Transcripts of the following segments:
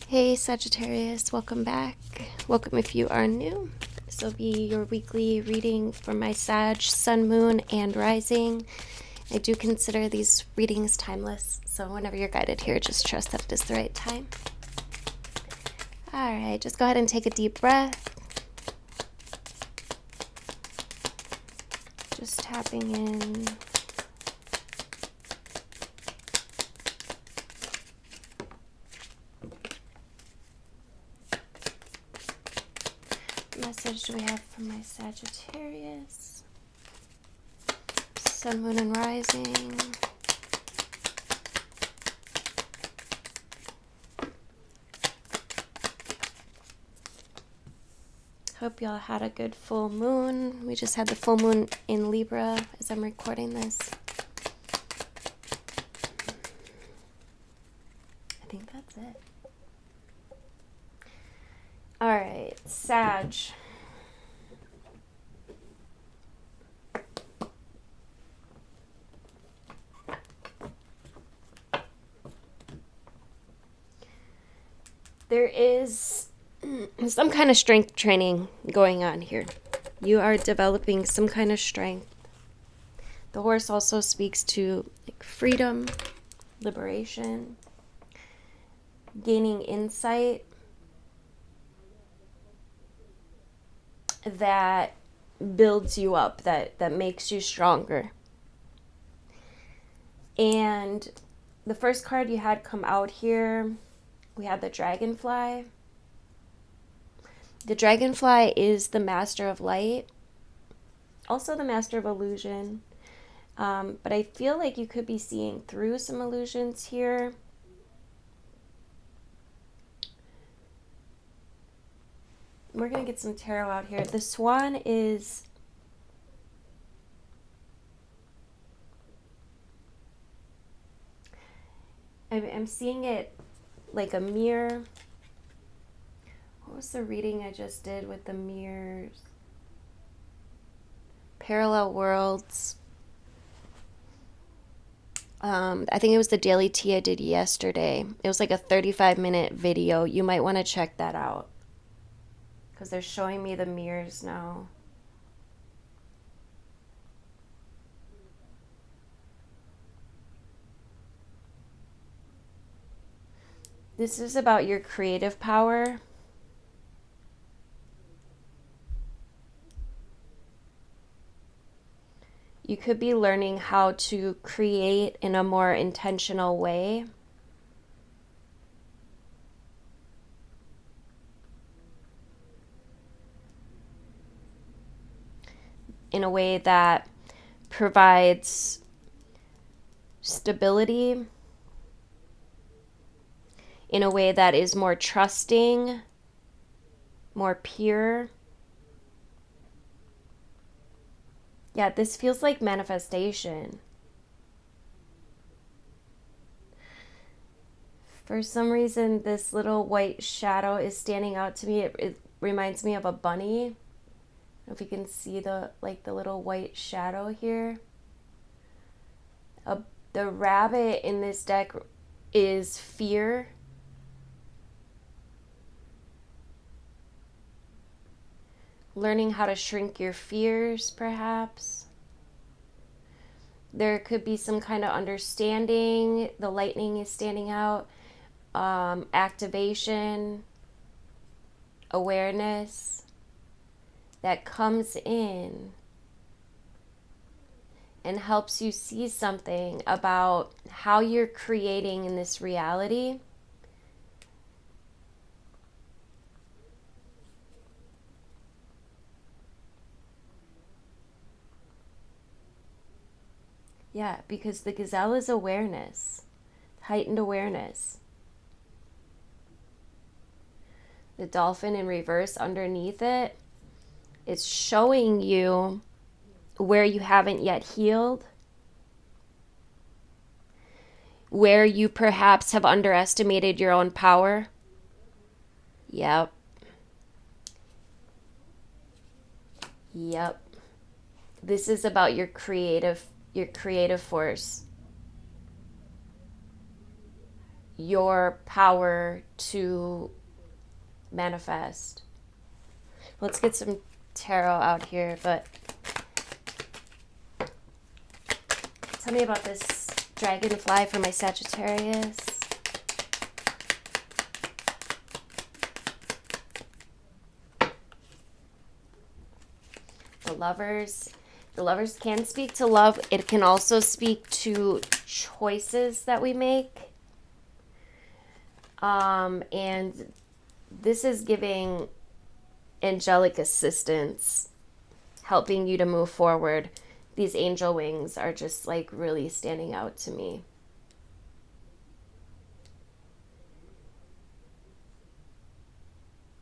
Hey Sagittarius, welcome back. Welcome if you are new. This will be your weekly reading for my Sag, Sun, Moon, and Rising. I do consider these readings timeless, so whenever you're guided here, just trust that it is the right time. Alright, just go ahead and take a deep breath. Just tapping in. What message do we have from my Sagittarius? Sun, Moon, and Rising. Hope y'all had a good full moon. We just had the full moon in Libra as I'm recording this. I think that's it. All right, Sag. There is some kind of strength training going on here. You are developing some kind of strength. The horse also speaks to like freedom, liberation, gaining insight that builds you up, that makes you stronger. And the first card you had come out here, we had the dragonfly. The dragonfly is the master of light, also the master of illusion. But I feel like you could be seeing through some illusions here. We're going to get some tarot out here. The swan is... I'm seeing it like a mirror. What was the reading I just did with the mirrors? Parallel worlds. I think it was the daily tea I did yesterday. It was like a 35-minute video. You might want to check that out, because they're showing me the mirrors now. This is about your creative power. You could be learning how to create in a more intentional way. In a way that provides stability, in a way that is more trusting, more pure. Yeah, this feels like manifestation. For some reason, this little white shadow is standing out to me. It reminds me of a bunny. I don't know if you can see the little white shadow here. The rabbit in this deck is fear. Learning how to shrink your fears, perhaps. There could be some kind of understanding. The lightning is standing out. Activation, awareness that comes in and helps you see something about how you're creating in this reality. Yeah, because the gazelle is awareness, heightened awareness. The dolphin in reverse underneath it, it's showing you where you haven't yet healed, where you perhaps have underestimated your own power. Yep. This is about your creative force. your power to manifest. Let's get some tarot out here, but tell me about this dragonfly for my Sagittarius. The lovers. The lovers can speak to love. It can also speak to choices that we make. And this is giving angelic assistance, helping you to move forward. These angel wings are just like really standing out to me.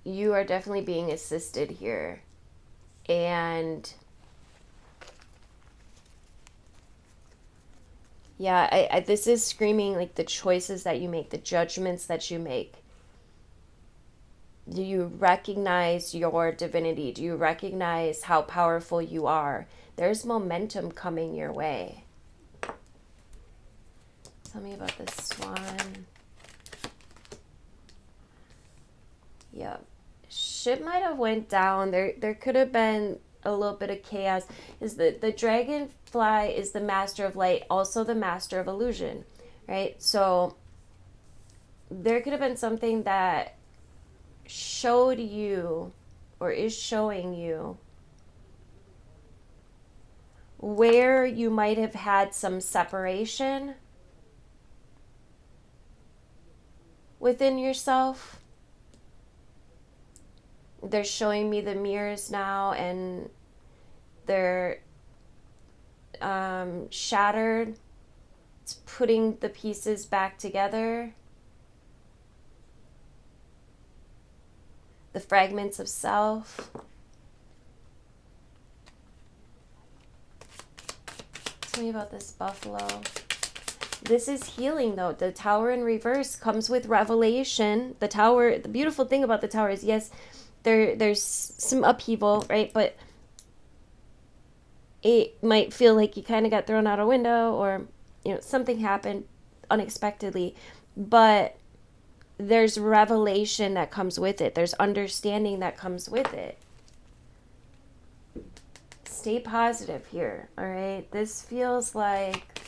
You are definitely being assisted here. And yeah, this is screaming like the choices that you make, the judgments that you make. Do you recognize your divinity? Do you recognize how powerful you are? There's momentum coming your way. Tell me about this swan. Yeah. Ship might have went down. There could have been a little bit of chaos. Is the dragonfly is the master of light, also the master of illusion, right? So there could have been something that showed you or is showing you where you might have had some separation within yourself. They're showing me the mirrors now, and they're shattered. It's putting the pieces back together. The fragments of self. Tell me about this buffalo. This is healing, though. The tower in reverse comes with revelation. The tower, the beautiful thing about the tower is, yes, there's some upheaval, right? But it might feel like you kind of got thrown out a window, or, you know, something happened unexpectedly. But there's revelation that comes with it. There's understanding that comes with it. Stay positive here, all right? This feels like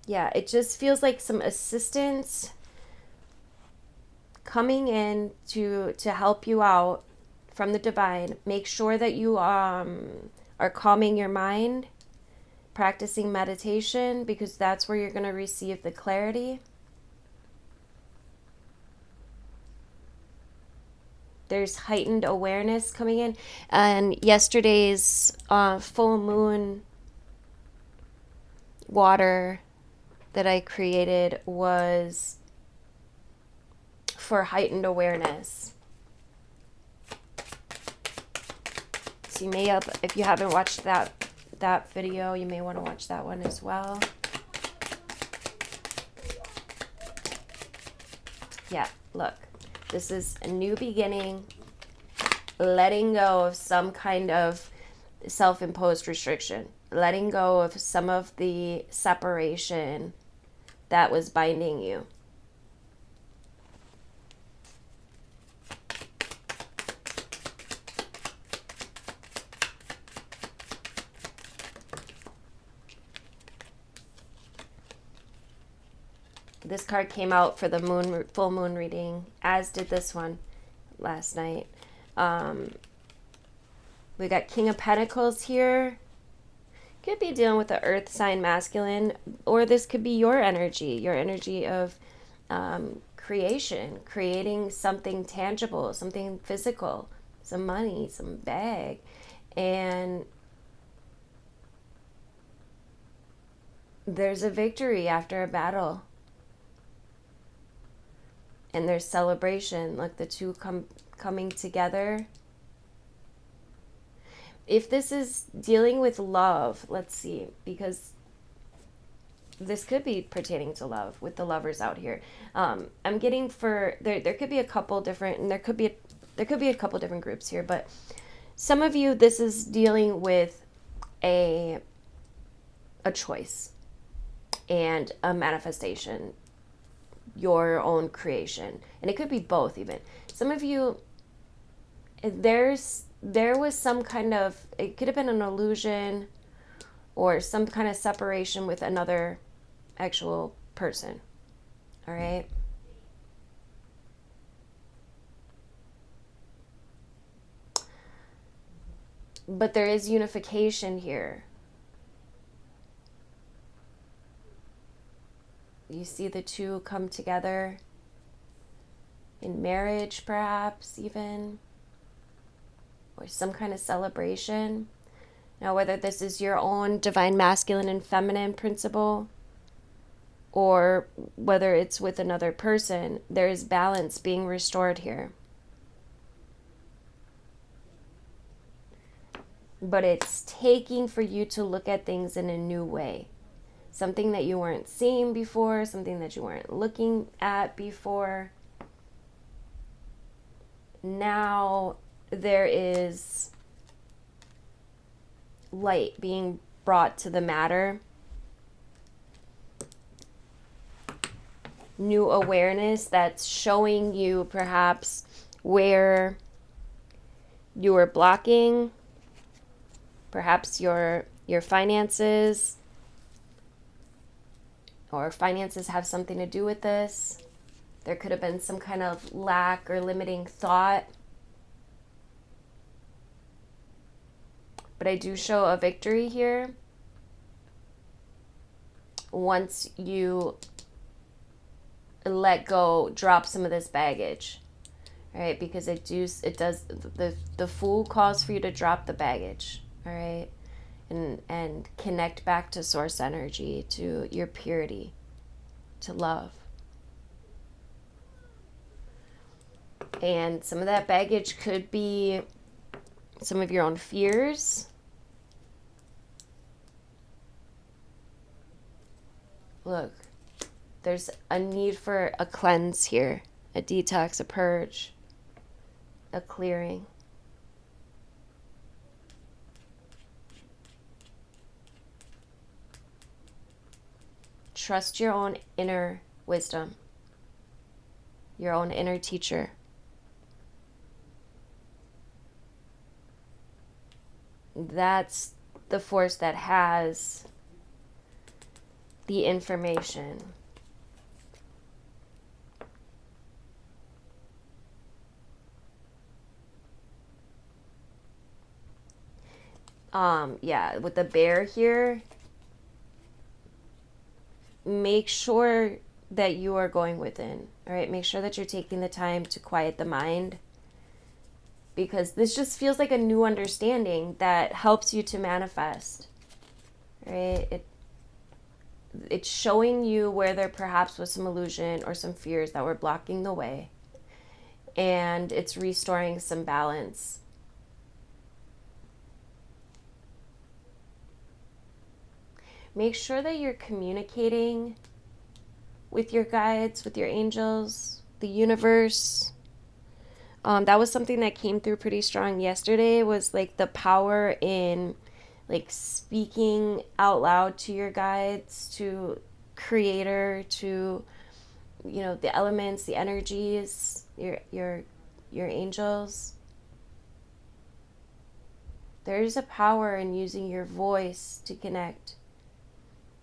yeah, it just feels like some assistance coming in to help you out from the divine. Make sure that you are calming your mind, practicing meditation, because that's where you're going to receive the clarity. There's heightened awareness coming in. And yesterday's full moon water that I created was for heightened awareness. So you may have, if you haven't watched that video, you may want to watch that one as well. Yeah, look, this is a new beginning, letting go of some kind of self-imposed restriction, letting go of some of the separation that was binding you. This card came out for the full moon reading, as did this one last night. We got King of Pentacles here. Could be dealing with the earth sign masculine, or this could be your energy of creation, creating something tangible, something physical, some money, some bag. And there's a victory after a battle. And there's celebration, like the two coming together. If this is dealing with love, let's see, because this could be pertaining to love with the lovers out here. I'm getting for there could be a couple different, and there could be a couple different groups here, but some of you, this is dealing with a a choice and a manifestation, your own creation. And it could be both even. Some of you, there was some kind of, it could have been an illusion or some kind of separation with another actual person. All right. But there is unification here. You see the two come together in marriage, perhaps even, or some kind of celebration. Now, whether this is your own divine masculine and feminine principle, or whether it's with another person, there is balance being restored here. But it's taking for you to look at things in a new way. Something that you weren't seeing before, something that you weren't looking at before. Now there is light being brought to the matter. New awareness that's showing you perhaps where you were blocking, perhaps your finances, or finances have something to do with this. There could have been some kind of lack or limiting thought. But I do show a victory here once you let go, drop some of this baggage. All right, because it does the Fool calls for you to drop the baggage. All right. And connect back to source energy, to your purity, to love. And some of that baggage could be some of your own fears. Look, there's a need for a cleanse here, a detox, a purge, a clearing. Trust your own inner wisdom, your own inner teacher. That's the force that has the information. Yeah, with the bear here, make sure that you are going within. All right, make sure that you're taking the time to quiet the mind, because this just feels like a new understanding that helps you to manifest. Right? It's showing you where there perhaps was some illusion or some fears that were blocking the way, and it's restoring some balance. Make sure that you're communicating with your guides, with your angels, the universe. That was something that came through pretty strong yesterday, was like the power in like speaking out loud to your guides, to creator, to, you know, the elements, the energies, your angels. There's a power in using your voice to connect.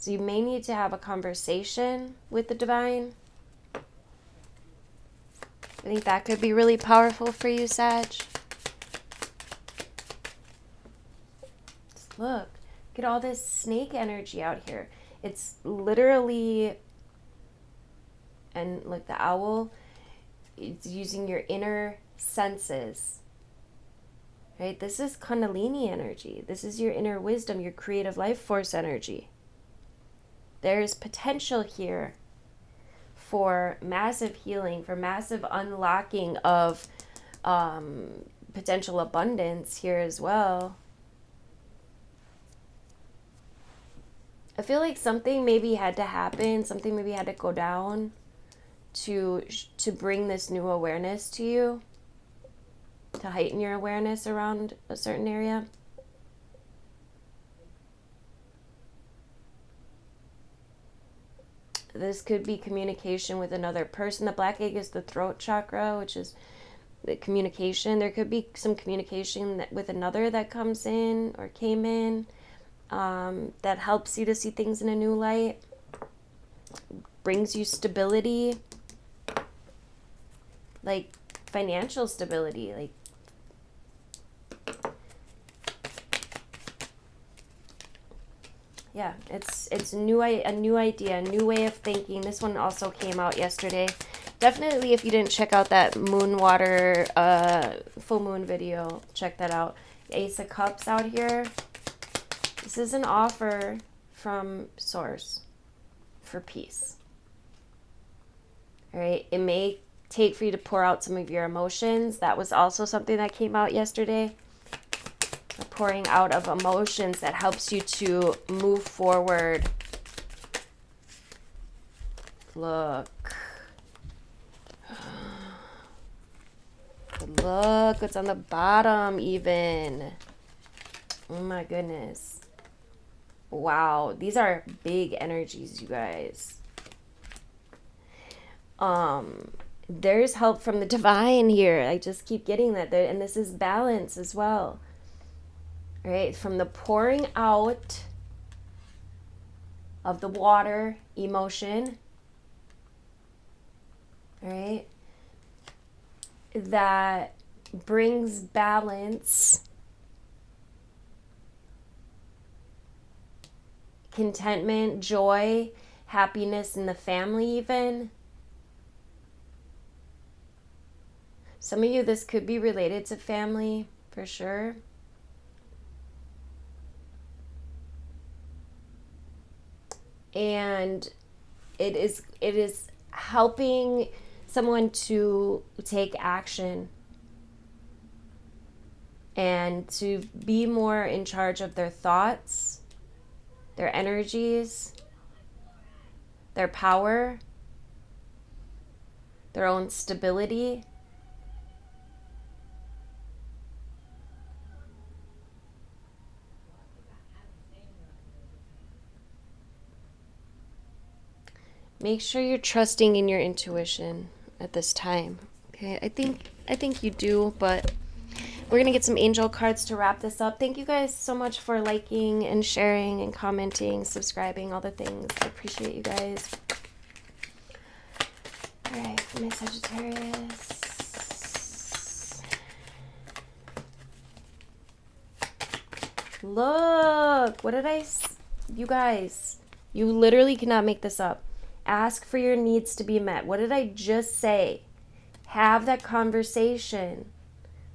So you may need to have a conversation with the divine. I think that could be really powerful for you, Sag. Just look at all this snake energy out here. It's literally, and like the owl, it's using your inner senses. Right? This is Kundalini energy. This is your inner wisdom, your creative life force energy. There's potential here for massive healing, for massive unlocking of potential abundance here as well. I feel like something maybe had to happen, something maybe had to go down to bring this new awareness to you, to heighten your awareness around a certain area. This could be communication with another person. The black egg is the throat chakra, which is the communication. There could be some communication with another that comes in or came in, that helps you to see things in a new light, brings you stability, like financial stability, like yeah, it's a new idea, a new way of thinking. This one also came out yesterday. Definitely, if you didn't check out that moon water full moon video, check that out. Ace of Cups out here. This is an offer from Source for peace. All right, it may take for you to pour out some of your emotions. That was also something that came out yesterday. The pouring out of emotions that helps you to move forward. Look. Look what's on the bottom even. Oh my goodness. Wow, these are big energies, you guys. There's help from the divine here. I just keep getting that there, and this is balance as well. All right, from the pouring out of the water emotion, all right, that brings balance, contentment, joy, happiness in the family even. Some of you, this could be related to family for sure. And it is helping someone to take action and to be more in charge of their thoughts, their energies, their power, their own stability. Make sure you're trusting in your intuition at this time. Okay, I think you do, but we're gonna get some angel cards to wrap this up. Thank you guys so much for liking and sharing and commenting, subscribing, all the things. I appreciate you guys. All right, for my Sagittarius. Look, what did you guys, you literally cannot make this up. Ask for your needs to be met. What did I just say? Have that conversation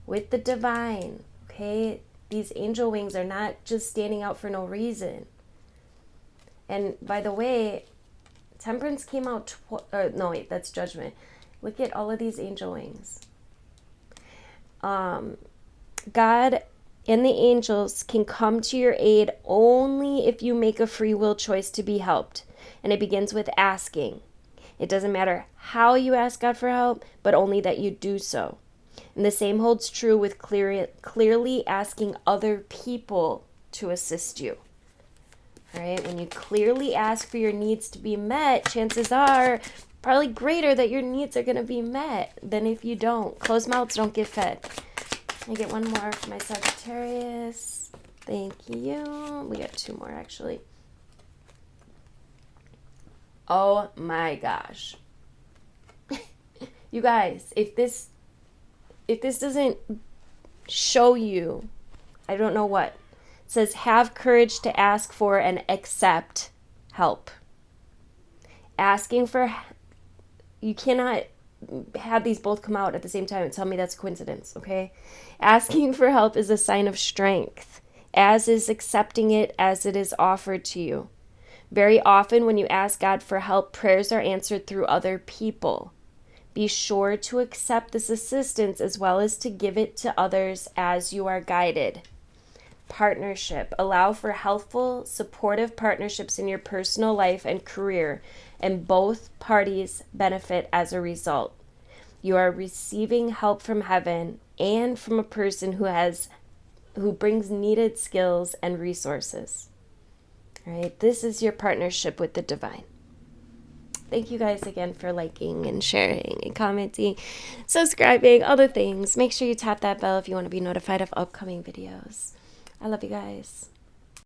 with the divine, okay? These angel wings are not just standing out for no reason. And by the way, Temperance came out, no wait, that's Judgment. Look at all of these angel wings. God and the angels can come to your aid only if you make a free will choice to be helped. And it begins with asking. It doesn't matter how you ask God for help, but only that you do so. And the same holds true with clearly asking other people to assist you. All right, when you clearly ask for your needs to be met, chances are probably greater that your needs are going to be met than if you don't. Closed mouths don't get fed. I get one more for my Sagittarius. Thank you. We got two more actually. Oh my gosh. You guys, if this doesn't show you, I don't know what. It says have courage to ask for and accept help. Asking for, you cannot have these both come out at the same time and tell me that's a coincidence, okay? Asking for help is a sign of strength, as is accepting it as it is offered to you. Very often when you ask God for help, prayers are answered through other people. Be sure to accept this assistance as well as to give it to others as you are guided. Partnership. Allow for healthful, supportive partnerships in your personal life and career, and both parties benefit as a result. You are receiving help from heaven and from a person who brings needed skills and resources. All right, this is your partnership with the divine. Thank you guys again for liking and sharing and commenting, subscribing, all the things. Make sure you tap that bell if you want to be notified of upcoming videos. I love you guys.